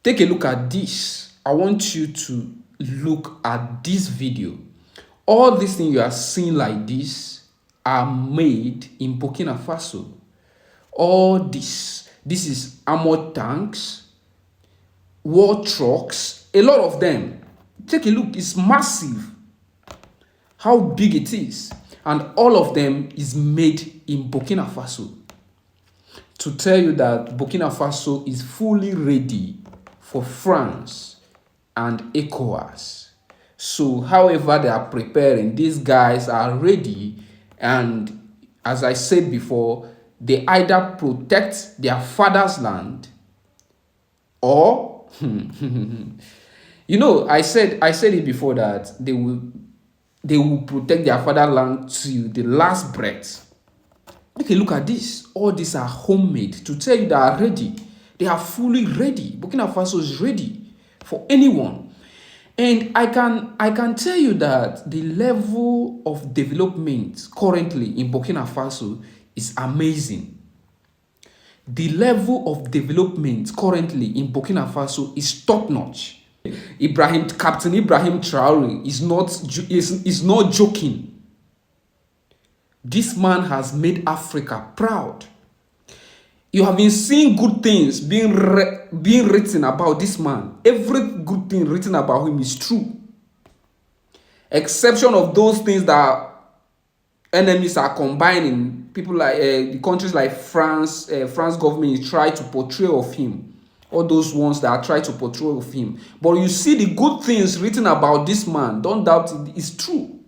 Take a look at this. I want you to look at this video. All these things you are seeing like this are made in Burkina Faso. All this is armored tanks, war trucks, a lot of them. Take a look, it's massive. How big it is. And all of them is made in Burkina Faso. To tell you that Burkina Faso is fully ready for France and ECOWAS. So however they are preparing, these guys are ready, and as I said before, they either protect their father's land or I said it before that they will protect their fatherland to the last breath. Okay, look at this. All these are homemade to tell you they are ready. They are fully ready. Burkina Faso is ready for anyone. And I can tell you that the level of development currently in Burkina Faso is amazing. The level of development currently in Burkina Faso is top-notch. Captain Ibrahim Traore is not joking. This man has made Africa proud. You have been seeing good things being written about this man. Every good thing written about him is true. Exception of those things that enemies are combining. People like the countries like France government is trying to portray of him. All those ones that are trying to portray of him. But you see the good things written about this man. Don't doubt it is true.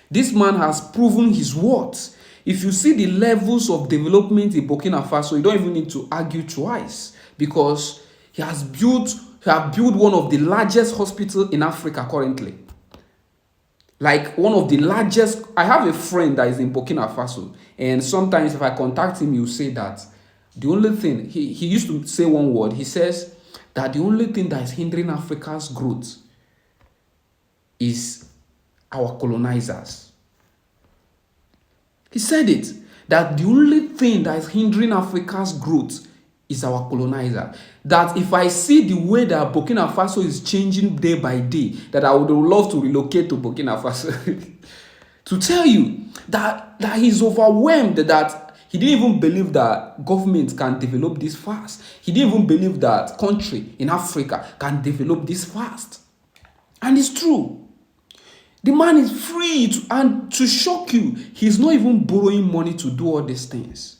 This man has proven his worth. If you see the levels of development in Burkina Faso, you don't even need to argue twice, because he has built one of the largest hospitals in Africa currently. Like one of the largest. I have a friend that is in Burkina Faso, and sometimes if I contact him, he'll say that the only thing, he used to say one word. He says that the only thing that is hindering Africa's growth is our colonizers. He said it, that the only thing that is hindering Africa's growth is our colonizer. That if I see the way that Burkina Faso is changing day by day, that I would love to relocate to Burkina Faso. To tell you that he's overwhelmed, that he didn't even believe that government can develop this fast. He didn't even believe that country in Africa can develop this fast. And it's true. The man is free and to shock you, he's not even borrowing money to do all these things.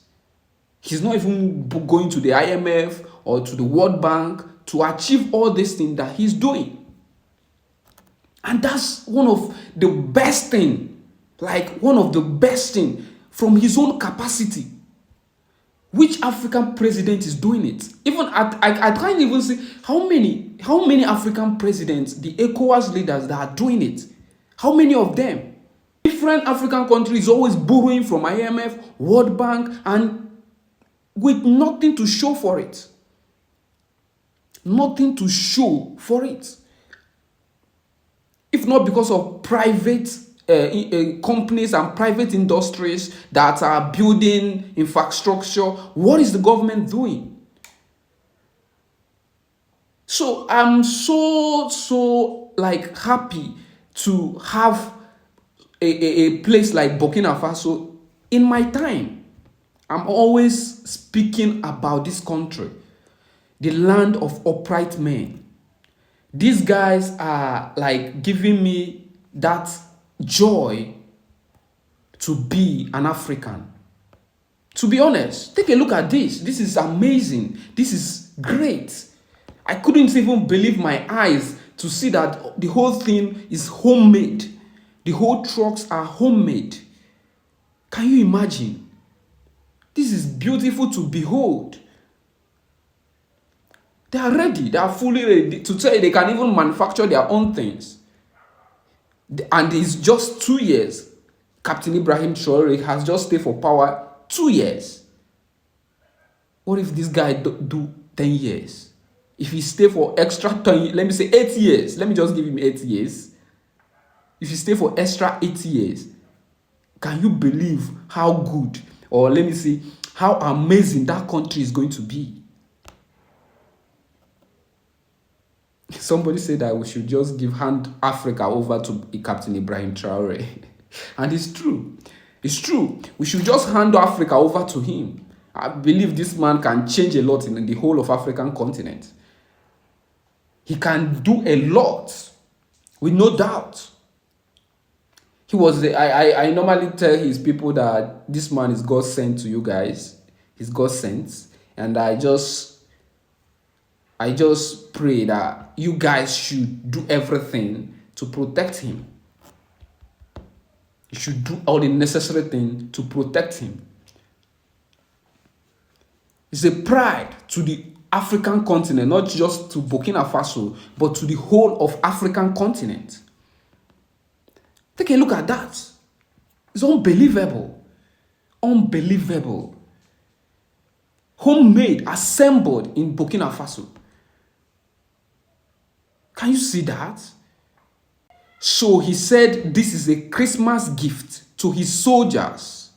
He's not even going to the IMF or to the World Bank to achieve all these things that he's doing. And that's one of the best things from his own capacity. Which African president is doing it? Even I can't even see how many African presidents, the ECOWAS leaders that are doing it. How many of them? Different African countries always borrowing from IMF, World Bank, and with nothing to show for it. Nothing to show for it. If not because of private companies and private industries that are building infrastructure, what is the government doing? So I'm so happy to have a place like Burkina Faso in my time. I'm always speaking about this country, the land of upright men. These guys are like giving me that joy to be an African. To be honest, take a look at this. This is amazing. This is great. I couldn't even believe my eyes to see that the whole thing is homemade. The whole trucks are homemade. Can you imagine? This is beautiful to behold. They are ready. They are fully ready to tell you they can even manufacture their own things. And it's just 2 years. Captain Ibrahim Traore has just stayed for power 2 years. What if this guy do 10 years? If he stay for extra 10, let me say 8 years. Let me just give him 8 years. If he stay for extra 8 years, can you believe how good, or let me see, how amazing that country is going to be? somebody said that we should just hand Africa over to Captain Ibrahim Traore. And it's true. It's true. We should just hand Africa over to him. I believe this man can change a lot in the whole of African continent. He can do a lot, with no doubt. He was. I normally tell his people that this man is God sent to you guys. He's God sent, and I just pray that you guys should do everything to protect him. You should do all the necessary thing to protect him. It's a pride to the African continent, not just to Burkina Faso, but to the whole of African continent. Take a look at that. It's unbelievable. Unbelievable. Homemade, assembled in Burkina Faso. Can you see that? So he said this is a Christmas gift to his soldiers.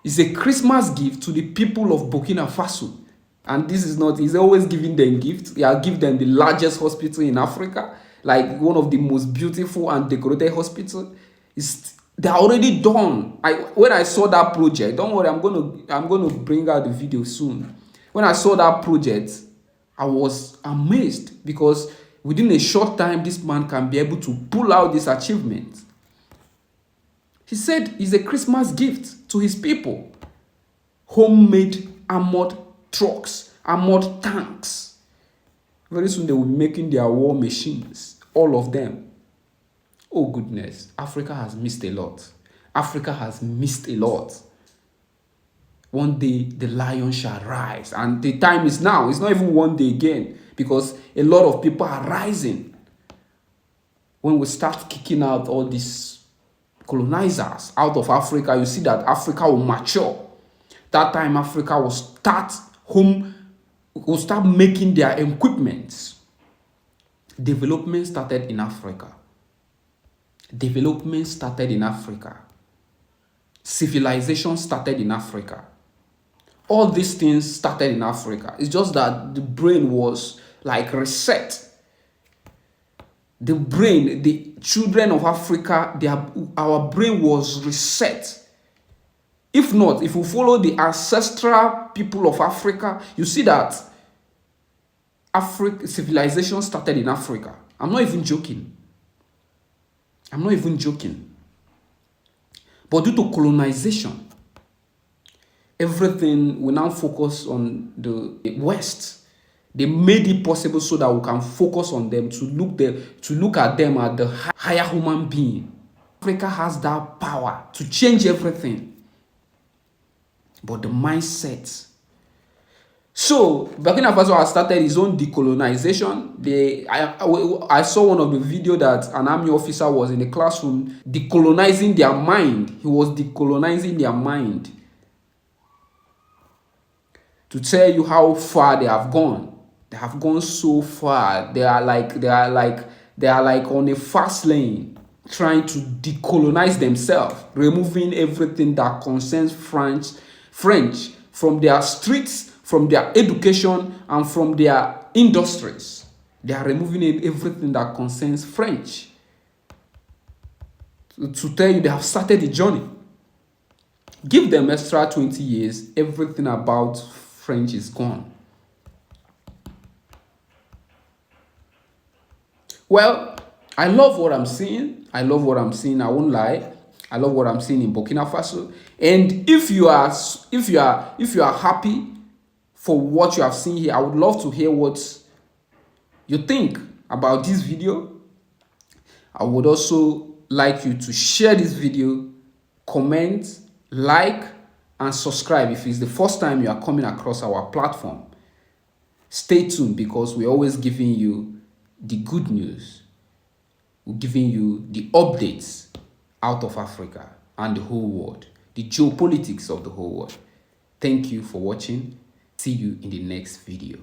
It's a Christmas gift to the people of Burkina Faso. And this is not, he's always giving them gifts. He will give them the largest hospital in Africa, like one of the most beautiful and decorated hospitals. They're already done. When I saw that project, don't worry, I'm gonna bring out the video soon. When I saw that project, I was amazed because within a short time, this man can be able to pull out this achievement. He said it's a Christmas gift to his people. Homemade armored trucks, armored tanks. Very soon they will be making their war machines, all of them. Oh goodness, Africa has missed a lot. Africa has missed a lot. One day the lion shall rise, and the time is now. It's not even one day again, because a lot of people are rising. When we start kicking out all these colonizers out of Africa, you see that Africa will mature. That time Africa will start making their equipment. Development started in Africa. Development started in Africa. Civilization started in Africa. All these things started in Africa. It's just that the brain was like reset. The brain, the children of Africa, our brain was reset. If not, if you follow the ancestral people of Africa, you see that civilization started in Africa. I'm not even joking. I'm not even joking. But due to colonization, everything will now focus on the West. They made it possible so that we can focus on them, to look at them as the higher human being. Africa has that power to change everything. But the mindset. So, Burkina Faso has started his own decolonization. I saw one of the video that an army officer was in a classroom decolonizing their mind. He was decolonizing their mind. To tell you how far they have gone. They have gone so far. They are like on a fast lane, trying to decolonize themselves, removing everything that concerns French from their streets, from their education, and from their industries. They are removing everything that concerns French. To tell you, they have started the journey. Give them extra 20 years, everything about French is gone. Well, I love what I'm seeing. I won't lie. I love what I'm seeing in Burkina Faso. And if you are happy for what you have seen here, I would love to hear what you think about this video. I would also like you to share this video, comment, like, and subscribe if it's the first time you are coming across our platform. Stay tuned, because we're always giving you the good news. We're giving you the updates out of Africa and the whole world, the geopolitics of the whole world. Thank you for watching. See you in the next video.